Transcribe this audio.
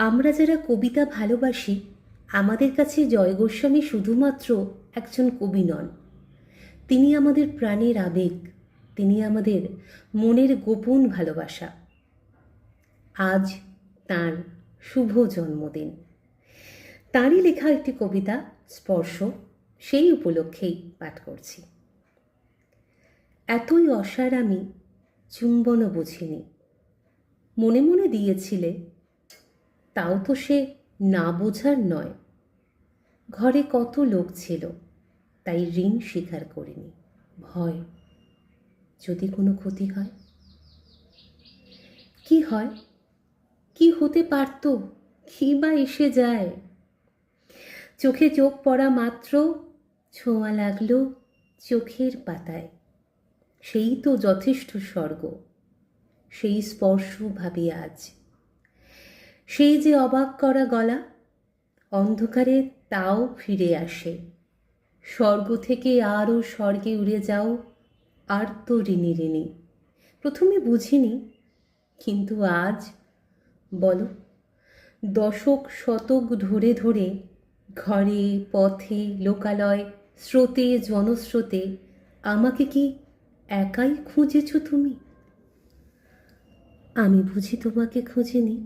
আমরা যারা কবিতা ভালোবাসি, আমাদের কাছে জয় গোস্বামী শুধুমাত্র একজন কবি নন। তিনি আমাদের প্রাণের আবেগ, তিনি আমাদের মনের গোপন ভালোবাসা। আজ তাঁর শুভ জন্মদিন। তাঁরই লেখা একটি কবিতা স্পর্শ, সেই উপলক্ষেই পাঠ করছি। এতই অসার আমি চুম্বনও বুঝিনি, মনে মনে দিয়েছিলে, তাও তো সে না বোঝার নয়। ঘরে কত লোক ছিল, তাই ঋণ স্বীকার করিনি। ভয়, যদি কোনো ক্ষতি হয়। কি হয়, কি হতে পারত, কি বা এসে যায়। চোখে চোখ পড়া মাত্র ছোঁয়া লাগলো চোখের পাতায়। সেই তো যথেষ্ট স্বর্গ, সেই স্পর্শ ভাবি আজ। সেই যে অবাক করা গলা, অন্ধকারে তাও ফিরে আসে। স্বর্গ থেকে আরও স্বর্গে উড়ে যাও, আর তো ঋণী ঋণী। প্রথমে বুঝিনি, কিন্তু আজ বলো, দশক শতক ধরে ধরে ঘরে পথে লোকালয় স্রোতে জনস্রোতে আমাকে কি একাই খুঁজেছ তুমি? আমি বুঝি তোমাকে খুঁজিনি।